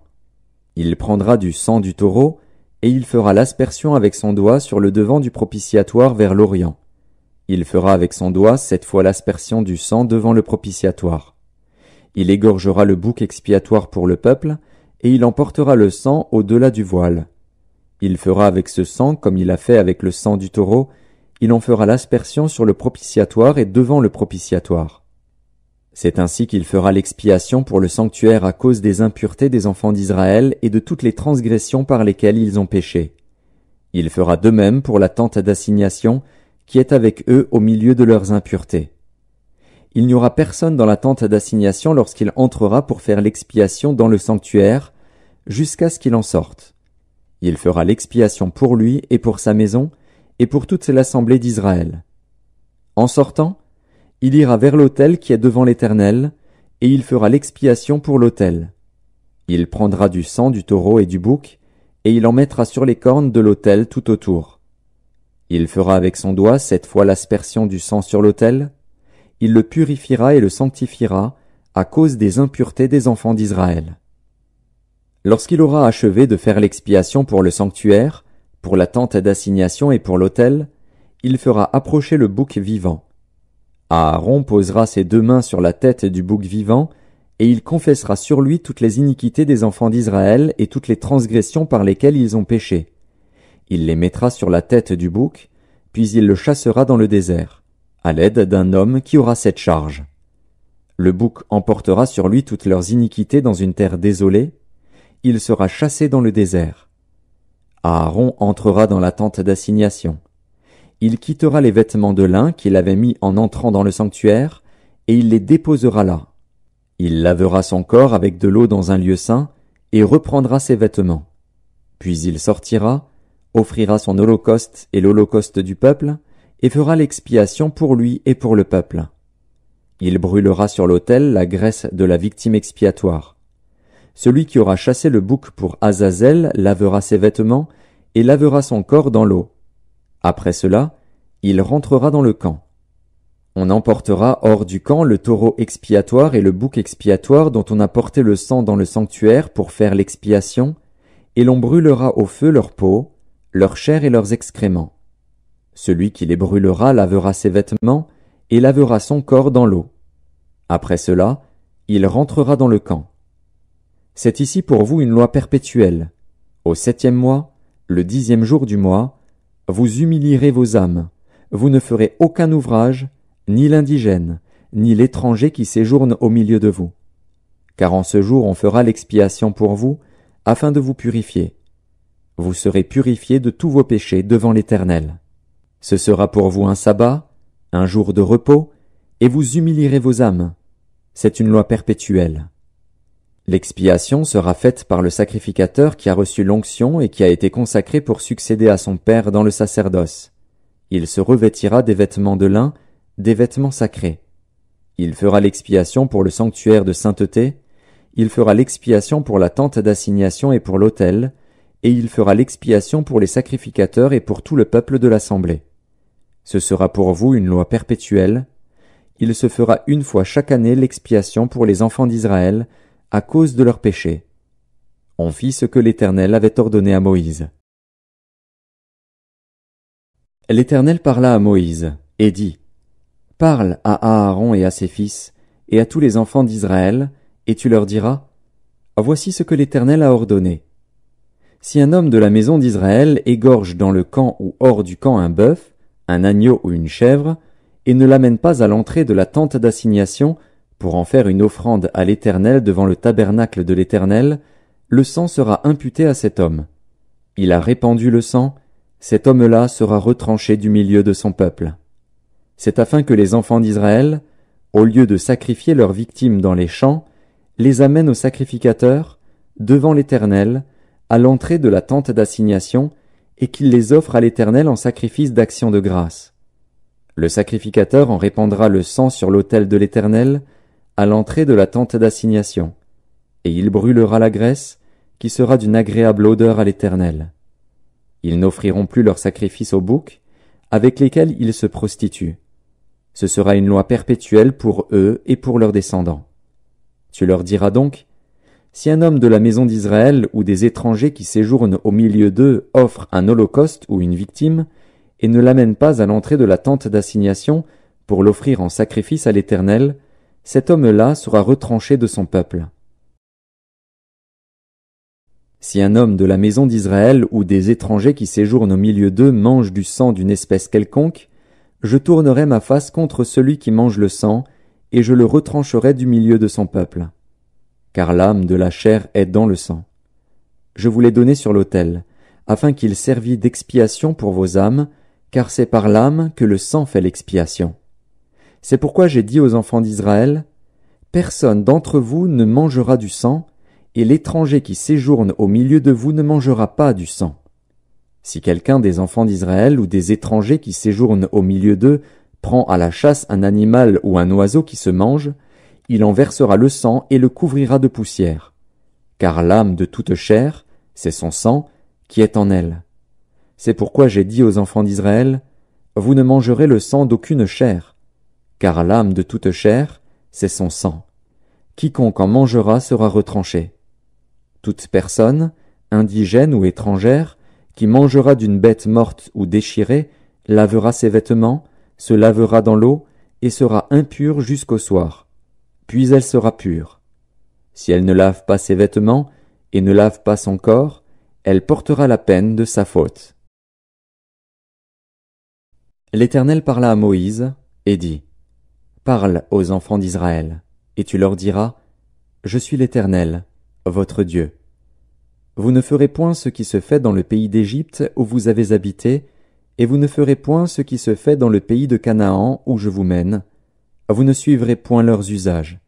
Il prendra du sang du taureau, et il fera l'aspersion avec son doigt sur le devant du propitiatoire vers l'Orient. Il fera avec son doigt 7 fois l'aspersion du sang devant le propitiatoire. Il égorgera le bouc expiatoire pour le peuple, et il emportera le sang au-delà du voile. Il fera avec ce sang comme il a fait avec le sang du taureau, il en fera l'aspersion sur le propitiatoire et devant le propitiatoire. C'est ainsi qu'il fera l'expiation pour le sanctuaire à cause des impuretés des enfants d'Israël et de toutes les transgressions par lesquelles ils ont péché. Il fera de même pour la tente d'assignation, qui est avec eux au milieu de leurs impuretés. Il n'y aura personne dans la tente d'assignation lorsqu'il entrera pour faire l'expiation dans le sanctuaire, jusqu'à ce qu'il en sorte. Il fera l'expiation pour lui et pour sa maison, et pour toute l'assemblée d'Israël. En sortant, il ira vers l'autel qui est devant l'Éternel, et il fera l'expiation pour l'autel. Il prendra du sang du taureau et du bouc, et il en mettra sur les cornes de l'autel tout autour. Il fera avec son doigt 7 fois l'aspersion du sang sur l'autel. Il le purifiera et le sanctifiera, à cause des impuretés des enfants d'Israël. Lorsqu'il aura achevé de faire l'expiation pour le sanctuaire, pour la tente d'assignation et pour l'autel, il fera approcher le bouc vivant. Aaron posera ses 2 mains sur la tête du bouc vivant, et il confessera sur lui toutes les iniquités des enfants d'Israël et toutes les transgressions par lesquelles ils ont péché. Il les mettra sur la tête du bouc, puis il le chassera dans le désert, à l'aide d'un homme qui aura cette charge. Le bouc emportera sur lui toutes leurs iniquités dans une terre désolée. Il sera chassé dans le désert. Aaron entrera dans la tente d'assignation. Il quittera les vêtements de lin qu'il avait mis en entrant dans le sanctuaire, et il les déposera là. Il lavera son corps avec de l'eau dans un lieu saint, et reprendra ses vêtements. Puis il sortira, offrira son holocauste et l'holocauste du peuple, et fera l'expiation pour lui et pour le peuple. Il brûlera sur l'autel la graisse de la victime expiatoire. Celui qui aura chassé le bouc pour Azazel lavera ses vêtements et lavera son corps dans l'eau. Après cela, il rentrera dans le camp. On emportera hors du camp le taureau expiatoire et le bouc expiatoire dont on a porté le sang dans le sanctuaire pour faire l'expiation, et l'on brûlera au feu leur peau, leur chair et leurs excréments. Celui qui les brûlera lavera ses vêtements et lavera son corps dans l'eau. Après cela, il rentrera dans le camp. C'est ici pour vous une loi perpétuelle. Au 7e mois, le 10e jour du mois, vous humilierez vos âmes. Vous ne ferez aucun ouvrage, ni l'indigène, ni l'étranger qui séjourne au milieu de vous. Car en ce jour on fera l'expiation pour vous, afin de vous purifier. Vous serez purifiés de tous vos péchés devant l'Éternel. Ce sera pour vous un sabbat, un jour de repos, et vous humilierez vos âmes. C'est une loi perpétuelle. L'expiation sera faite par le sacrificateur qui a reçu l'onction et qui a été consacré pour succéder à son père dans le sacerdoce. Il se revêtira des vêtements de lin, des vêtements sacrés. Il fera l'expiation pour le sanctuaire de sainteté, il fera l'expiation pour la tente d'assignation et pour l'autel, et il fera l'expiation pour les sacrificateurs et pour tout le peuple de l'assemblée. Ce sera pour vous une loi perpétuelle. Il se fera une fois chaque année l'expiation pour les enfants d'Israël, à cause de leurs péchés. On fit ce que l'Éternel avait ordonné à Moïse. L'Éternel parla à Moïse, et dit, « Parle à Aaron et à ses fils, et à tous les enfants d'Israël, et tu leur diras, « Voici ce que l'Éternel a ordonné. Si un homme de la maison d'Israël égorge dans le camp ou hors du camp un bœuf, un agneau ou une chèvre, et ne l'amène pas à l'entrée de la tente d'assignation, pour en faire une offrande à l'Éternel devant le tabernacle de l'Éternel, le sang sera imputé à cet homme. Il a répandu le sang, cet homme-là sera retranché du milieu de son peuple. C'est afin que les enfants d'Israël, au lieu de sacrifier leurs victimes dans les champs, les amènent au sacrificateur, devant l'Éternel, à l'entrée de la tente d'assignation, et qu'il les offre à l'Éternel en sacrifice d'action de grâce. Le sacrificateur en répandra le sang sur l'autel de l'Éternel, à l'entrée de la tente d'assignation, et il brûlera la graisse, qui sera d'une agréable odeur à l'Éternel. Ils n'offriront plus leurs sacrifices aux boucs, avec lesquels ils se prostituent. Ce sera une loi perpétuelle pour eux et pour leurs descendants. Tu leur diras donc, si un homme de la maison d'Israël ou des étrangers qui séjournent au milieu d'eux offre un holocauste ou une victime, et ne l'amène pas à l'entrée de la tente d'assignation pour l'offrir en sacrifice à l'Éternel, cet homme-là sera retranché de son peuple. Si un homme de la maison d'Israël ou des étrangers qui séjournent au milieu d'eux mange du sang d'une espèce quelconque, je tournerai ma face contre celui qui mange le sang, et je le retrancherai du milieu de son peuple. Car l'âme de la chair est dans le sang. Je vous l'ai donné sur l'autel, afin qu'il servît d'expiation pour vos âmes, car c'est par l'âme que le sang fait l'expiation. C'est pourquoi j'ai dit aux enfants d'Israël, « Personne d'entre vous ne mangera du sang, et l'étranger qui séjourne au milieu de vous ne mangera pas du sang. Si quelqu'un des enfants d'Israël ou des étrangers qui séjournent au milieu d'eux prend à la chasse un animal ou un oiseau qui se mange, il en versera le sang et le couvrira de poussière. Car l'âme de toute chair, c'est son sang qui est en elle. C'est pourquoi j'ai dit aux enfants d'Israël, « Vous ne mangerez le sang d'aucune chair. » Car l'âme de toute chair, c'est son sang. Quiconque en mangera sera retranché. Toute personne, indigène ou étrangère, qui mangera d'une bête morte ou déchirée, lavera ses vêtements, se lavera dans l'eau, et sera impure jusqu'au soir. Puis elle sera pure. Si elle ne lave pas ses vêtements, et ne lave pas son corps, elle portera la peine de sa faute. L'Éternel parla à Moïse, et dit, « Parle aux enfants d'Israël. et tu leur diras, Je suis l'Éternel, votre Dieu. Vous ne ferez point ce qui se fait dans le pays d'Égypte où vous avez habité, et vous ne ferez point ce qui se fait dans le pays de Canaan où je vous mène. Vous ne suivrez point leurs usages.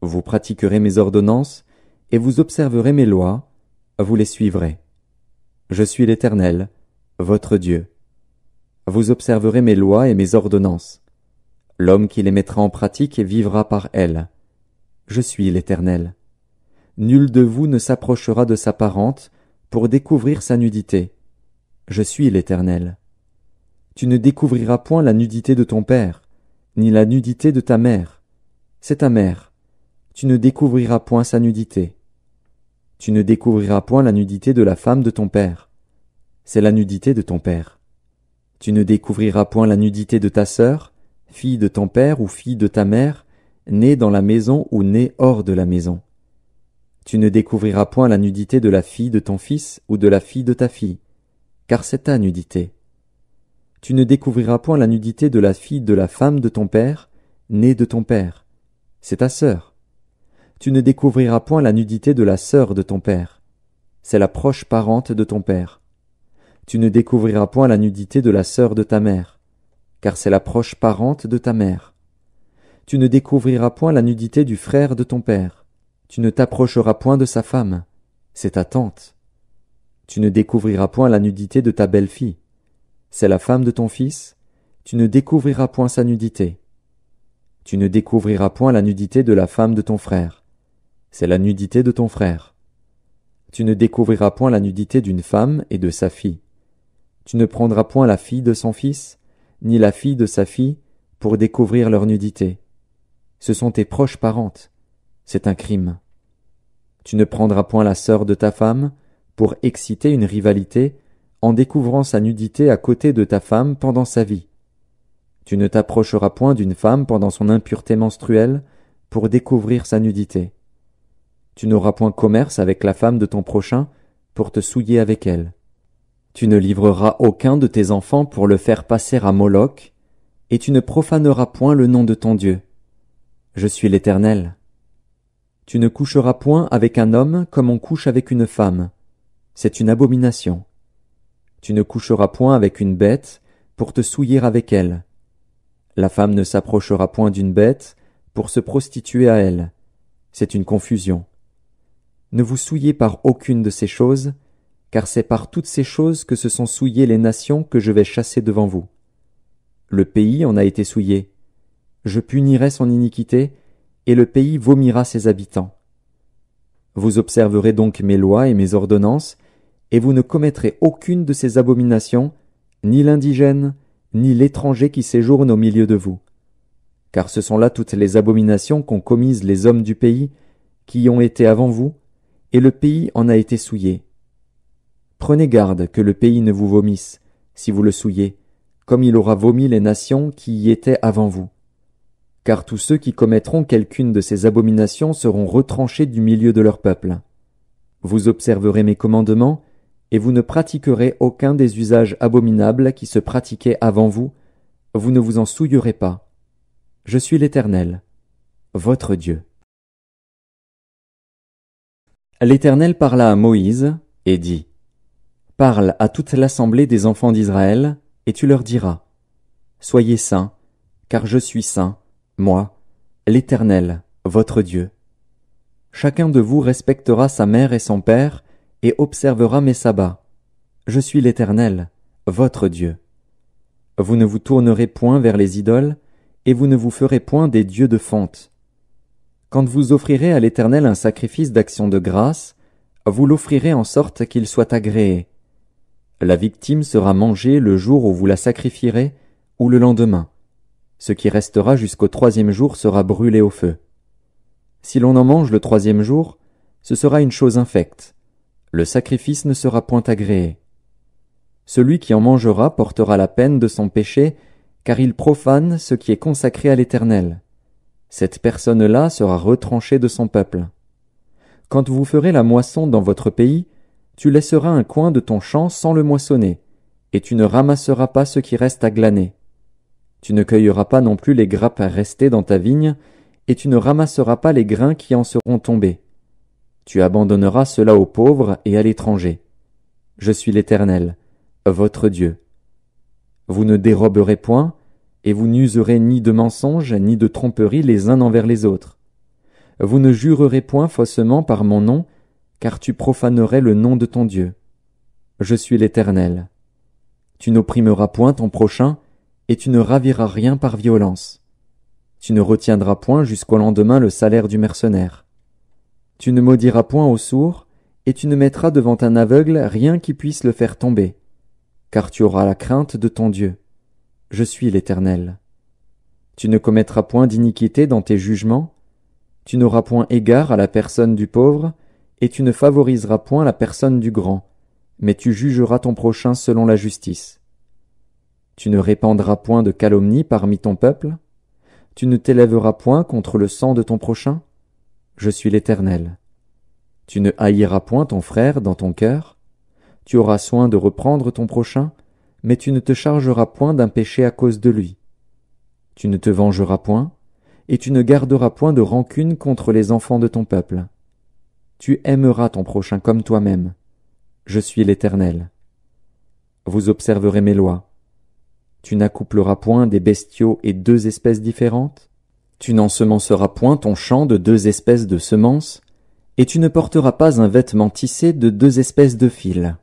Vous pratiquerez mes ordonnances, et vous observerez mes lois, vous les suivrez. Je suis l'Éternel, votre Dieu. Vous observerez mes lois et mes ordonnances. L'homme qui les mettra en pratique vivra par elles. Je suis l'Éternel. Nul de vous ne s'approchera de sa parente pour découvrir sa nudité. Je suis l'Éternel. Tu ne découvriras point la nudité de ton père, ni la nudité de ta mère. C'est ta mère. Tu ne découvriras point sa nudité. Tu ne découvriras point la nudité de la femme de ton père. C'est la nudité de ton père. Tu ne découvriras point la nudité de ta sœur, fille de ton père ou fille de ta mère, née dans la maison ou née hors de la maison. Tu ne découvriras point la nudité de la fille de ton fils ou de la fille de ta fille, car c'est ta nudité. Tu ne découvriras point la nudité de la fille de la femme de ton père, née de ton père. C'est ta sœur. Tu ne découvriras point la nudité de la sœur de ton père. C'est la proche parente de ton père. Tu ne découvriras point la nudité de la sœur de ta mère, car c'est la proche parente de ta mère. Tu ne découvriras point la nudité du frère de ton père. Tu ne t'approcheras point de sa femme, c'est ta tante. Tu ne découvriras point la nudité de ta belle-fille. C'est la femme de ton fils, tu ne découvriras point sa nudité. Tu ne découvriras point la nudité de la femme de ton frère. C'est la nudité de ton frère. Tu ne découvriras point la nudité d'une femme et de sa fille. Tu ne prendras point la fille de son fils, ni la fille de sa fille, pour découvrir leur nudité. Ce sont tes proches parentes. C'est un crime. Tu ne prendras point la sœur de ta femme, pour exciter une rivalité, en découvrant sa nudité à côté de ta femme pendant sa vie. Tu ne t'approcheras point d'une femme pendant son impureté menstruelle, pour découvrir sa nudité. Tu n'auras point commerce avec la femme de ton prochain, pour te souiller avec elle. Tu ne livreras aucun de tes enfants pour le faire passer à Moloch, et tu ne profaneras point le nom de ton Dieu. Je suis l'Éternel. Tu ne coucheras point avec un homme comme on couche avec une femme. C'est une abomination. Tu ne coucheras point avec une bête pour te souiller avec elle. La femme ne s'approchera point d'une bête pour se prostituer à elle. C'est une confusion. Ne vous souillez par aucune de ces choses, car c'est par toutes ces choses que se sont souillées les nations que je vais chasser devant vous. Le pays en a été souillé. Je punirai son iniquité, et le pays vomira ses habitants. Vous observerez donc mes lois et mes ordonnances, et vous ne commettrez aucune de ces abominations, ni l'indigène, ni l'étranger qui séjourne au milieu de vous. Car ce sont là toutes les abominations qu'ont commises les hommes du pays, qui y ont été avant vous, et le pays en a été souillé. Prenez garde que le pays ne vous vomisse, si vous le souillez, comme il aura vomi les nations qui y étaient avant vous. Car tous ceux qui commettront quelqu'une de ces abominations seront retranchés du milieu de leur peuple. Vous observerez mes commandements, et vous ne pratiquerez aucun des usages abominables qui se pratiquaient avant vous, vous ne vous en souillerez pas. Je suis l'Éternel, votre Dieu. L'Éternel parla à Moïse, et dit, « Parle à toute l'assemblée des enfants d'Israël, et tu leur diras, « Soyez saints, car je suis saint, moi, l'Éternel, votre Dieu. Chacun de vous respectera sa mère et son père, et observera mes sabbats. Je suis l'Éternel, votre Dieu. Vous ne vous tournerez point vers les idoles, et vous ne vous ferez point des dieux de fonte. Quand vous offrirez à l'Éternel un sacrifice d'action de grâce, vous l'offrirez en sorte qu'il soit agréé. La victime sera mangée le jour où vous la sacrifierez, ou le lendemain. Ce qui restera jusqu'au 3e jour sera brûlé au feu. Si l'on en mange le 3e jour, ce sera une chose infecte. Le sacrifice ne sera point agréé. Celui qui en mangera portera la peine de son péché, car il profane ce qui est consacré à l'Éternel. Cette personne-là sera retranchée de son peuple. Quand vous ferez la moisson dans votre pays, tu laisseras un coin de ton champ sans le moissonner, et tu ne ramasseras pas ce qui reste à glaner. Tu ne cueilleras pas non plus les grappes restées dans ta vigne, et tu ne ramasseras pas les grains qui en seront tombés. Tu abandonneras cela aux pauvres et à l'étranger. Je suis l'Éternel, votre Dieu. Vous ne déroberez point, et vous n'userez ni de mensonges ni de tromperie les uns envers les autres. Vous ne jurerez point faussement par mon nom, car tu profanerais le nom de ton Dieu. Je suis l'Éternel. Tu n'opprimeras point ton prochain, et tu ne raviras rien par violence. Tu ne retiendras point jusqu'au lendemain le salaire du mercenaire. Tu ne maudiras point au sourd, et tu ne mettras devant un aveugle rien qui puisse le faire tomber, car tu auras la crainte de ton Dieu. Je suis l'Éternel. Tu ne commettras point d'iniquité dans tes jugements, tu n'auras point égard à la personne du pauvre, et tu ne favoriseras point la personne du grand, mais tu jugeras ton prochain selon la justice. Tu ne répandras point de calomnie parmi ton peuple, tu ne t'élèveras point contre le sang de ton prochain. Je suis l'Éternel. Tu ne haïras point ton frère dans ton cœur, tu auras soin de reprendre ton prochain, mais tu ne te chargeras point d'un péché à cause de lui. Tu ne te vengeras point, et tu ne garderas point de rancune contre les enfants de ton peuple. Tu aimeras ton prochain comme toi-même. Je suis l'Éternel. Vous observerez mes lois. Tu n'accoupleras point des bestiaux et deux espèces différentes. Tu n'ensemenceras point ton champ de deux espèces de semences, et tu ne porteras pas un vêtement tissé de deux espèces de fils.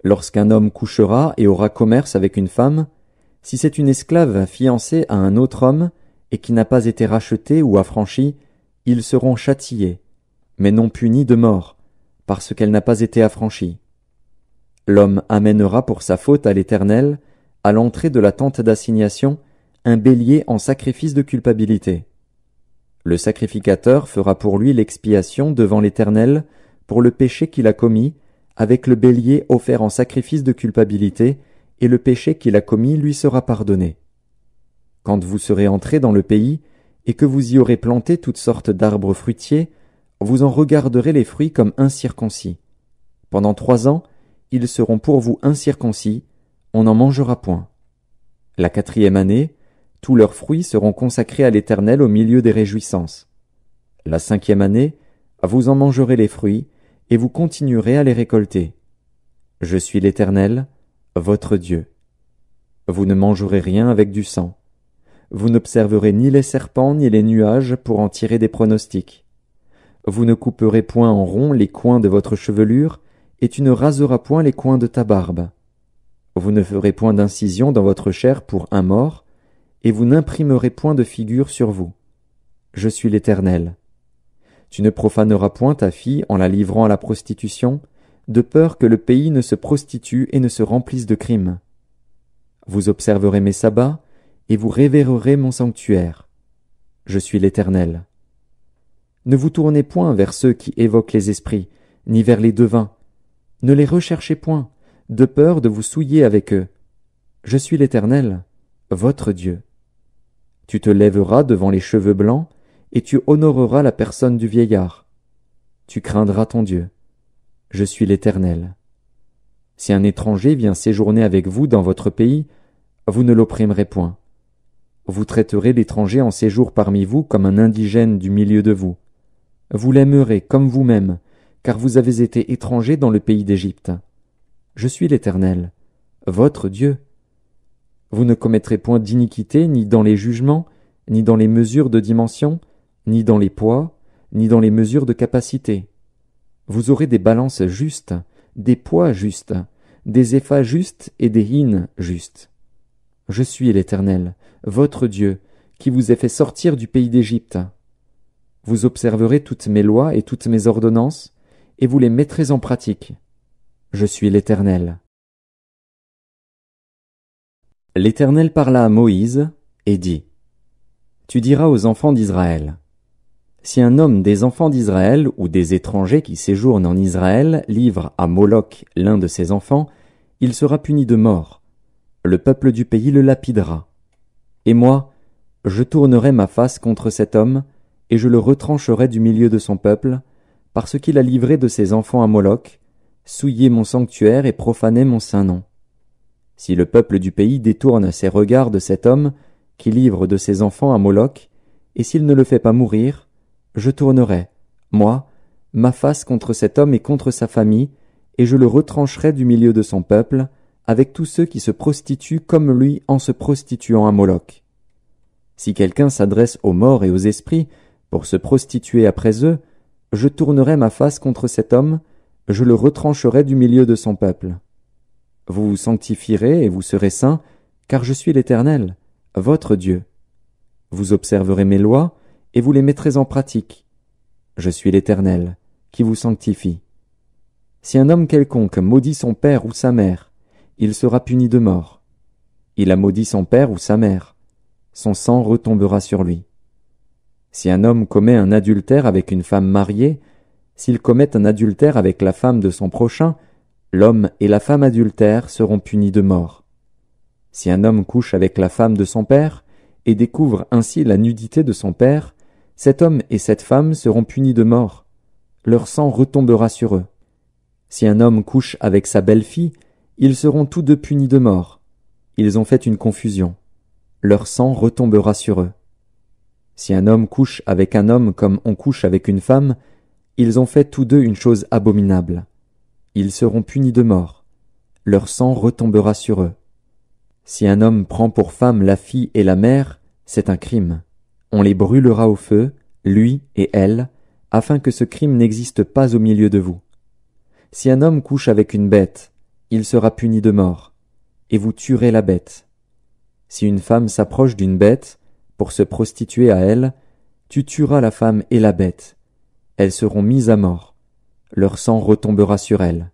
Lorsqu'un homme couchera et aura commerce avec une femme, si c'est une esclave fiancée à un autre homme, et qui n'a pas été rachetée ou affranchie, ils seront châtiés, mais non punis de mort, parce qu'elle n'a pas été affranchie. L'homme amènera pour sa faute à l'Éternel, à l'entrée de la tente d'assignation, un bélier en sacrifice de culpabilité. Le sacrificateur fera pour lui l'expiation devant l'Éternel pour le péché qu'il a commis, avec le bélier offert en sacrifice de culpabilité, et le péché qu'il a commis lui sera pardonné. Quand vous serez entrés dans le pays, et que vous y aurez planté toutes sortes d'arbres fruitiers, vous en regarderez les fruits comme incirconcis. Pendant 3 ans, ils seront pour vous incirconcis, on n'en mangera point. La 4e année, tous leurs fruits seront consacrés à l'Éternel au milieu des réjouissances. La 5e année, vous en mangerez les fruits, et vous continuerez à les récolter. Je suis l'Éternel, votre Dieu. Vous ne mangerez rien avec du sang. Vous n'observerez ni les serpents ni les nuages pour en tirer des pronostics. Vous ne couperez point en rond les coins de votre chevelure, et tu ne raseras point les coins de ta barbe. Vous ne ferez point d'incision dans votre chair pour un mort, et vous n'imprimerez point de figure sur vous. Je suis l'Éternel. Tu ne profaneras point ta fille en la livrant à la prostitution, de peur que le pays ne se prostitue et ne se remplisse de crimes. Vous observerez mes sabbats, et vous révérerez mon sanctuaire. Je suis l'Éternel. Ne vous tournez point vers ceux qui évoquent les esprits, ni vers les devins. Ne les recherchez point, de peur de vous souiller avec eux. Je suis l'Éternel, votre Dieu. Tu te lèveras devant les cheveux blancs, et tu honoreras la personne du vieillard. Tu craindras ton Dieu. Je suis l'Éternel. Si un étranger vient séjourner avec vous dans votre pays, vous ne l'opprimerez point. Vous traiterez l'étranger en séjour parmi vous comme un indigène du milieu de vous. Vous l'aimerez comme vous-même, car vous avez été étrangers dans le pays d'Égypte. Je suis l'Éternel, votre Dieu. Vous ne commettrez point d'iniquité ni dans les jugements, ni dans les mesures de dimension, ni dans les poids, ni dans les mesures de capacité. Vous aurez des balances justes, des poids justes, des éphas justes et des hins justes. Je suis l'Éternel, votre Dieu, qui vous ai fait sortir du pays d'Égypte. Vous observerez toutes mes lois et toutes mes ordonnances, et vous les mettrez en pratique. Je suis l'Éternel. L'Éternel parla à Moïse et dit : Tu diras aux enfants d'Israël : Si un homme des enfants d'Israël ou des étrangers qui séjournent en Israël livre à Moloch l'un de ses enfants, il sera puni de mort. Le peuple du pays le lapidera. Et moi, je tournerai ma face contre cet homme, et je le retrancherai du milieu de son peuple, parce qu'il a livré de ses enfants à Moloch, souillé mon sanctuaire et profané mon saint nom. Si le peuple du pays détourne ses regards de cet homme, qui livre de ses enfants à Moloch, et s'il ne le fait pas mourir, je tournerai, moi, ma face contre cet homme et contre sa famille, et je le retrancherai du milieu de son peuple, avec tous ceux qui se prostituent comme lui en se prostituant à Moloch. Si quelqu'un s'adresse aux morts et aux esprits pour se prostituer après eux, je tournerai ma face contre cet homme, je le retrancherai du milieu de son peuple. Vous vous sanctifierez et vous serez saints, car je suis l'Éternel, votre Dieu. Vous observerez mes lois, et vous les mettrez en pratique. Je suis l'Éternel, qui vous sanctifie. Si un homme quelconque maudit son père ou sa mère, il sera puni de mort. Il a maudit son père ou sa mère. Son sang retombera sur lui. Si un homme commet un adultère avec une femme mariée, s'il commet un adultère avec la femme de son prochain, l'homme et la femme adultère seront punis de mort. Si un homme couche avec la femme de son père, et découvre ainsi la nudité de son père, cet homme et cette femme seront punis de mort. Leur sang retombera sur eux. Si un homme couche avec sa belle-fille, ils seront tous deux punis de mort. Ils ont fait une confusion. Leur sang retombera sur eux. Si un homme couche avec un homme comme on couche avec une femme, ils ont fait tous deux une chose abominable. Ils seront punis de mort. Leur sang retombera sur eux. Si un homme prend pour femme la fille et la mère, c'est un crime. On les brûlera au feu, lui et elle, afin que ce crime n'existe pas au milieu de vous. Si un homme couche avec une bête, il sera puni de mort, et vous tuerez la bête. Si une femme s'approche d'une bête, pour se prostituer à elle, tu tueras la femme et la bête. Elles seront mises à mort. Leur sang retombera sur elles.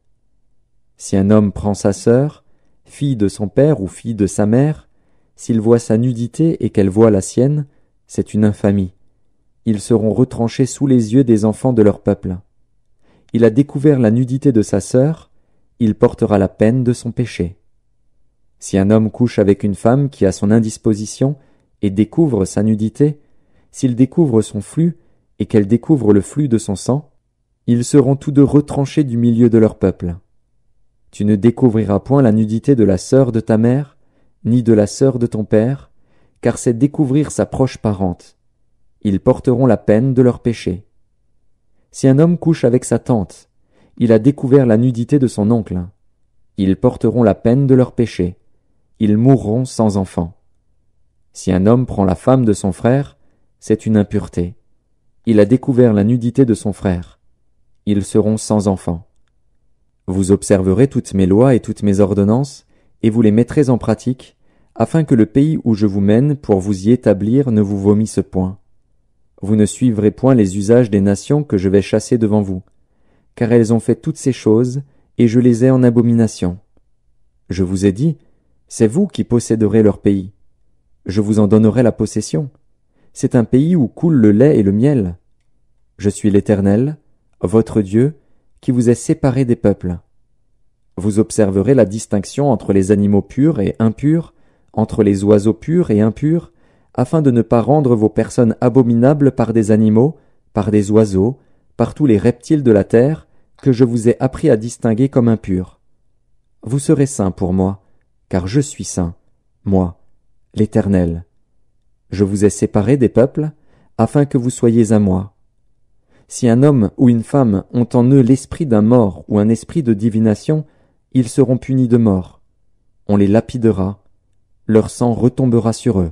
Si un homme prend sa sœur, fille de son père ou fille de sa mère, s'il voit sa nudité et qu'elle voit la sienne, c'est une infamie. Ils seront retranchés sous les yeux des enfants de leur peuple. Il a découvert la nudité de sa sœur, il portera la peine de son péché. Si un homme couche avec une femme qui a son indisposition et découvre sa nudité, s'il découvre son flux et qu'elle découvre le flux de son sang, ils seront tous deux retranchés du milieu de leur peuple. Tu ne découvriras point la nudité de la sœur de ta mère, ni de la sœur de ton père, car c'est découvrir sa proche parente. Ils porteront la peine de leur péché. Si un homme couche avec sa tante, il a découvert la nudité de son oncle. Ils porteront la peine de leur péché. Ils mourront sans enfant. Si un homme prend la femme de son frère, c'est une impureté. Il a découvert la nudité de son frère. Ils seront sans enfant. Vous observerez toutes mes lois et toutes mes ordonnances, et vous les mettrez en pratique, afin que le pays où je vous mène pour vous y établir ne vous vomisse point. Vous ne suivrez point les usages des nations que je vais chasser devant vous, car elles ont fait toutes ces choses, et je les ai en abomination. Je vous ai dit, c'est vous qui posséderez leur pays. Je vous en donnerai la possession. C'est un pays où coule le lait et le miel. Je suis l'Éternel, votre Dieu, qui vous ai séparé des peuples. Vous observerez la distinction entre les animaux purs et impurs, entre les oiseaux purs et impurs, afin de ne pas rendre vos personnes abominables par des animaux, par des oiseaux, par tous les reptiles de la terre, que je vous ai appris à distinguer comme impurs. Vous serez saints pour moi, car je suis saint, moi, l'Éternel. Je vous ai séparés des peuples, afin que vous soyez à moi. Si un homme ou une femme ont en eux l'esprit d'un mort ou un esprit de divination, ils seront punis de mort. On les lapidera, leur sang retombera sur eux.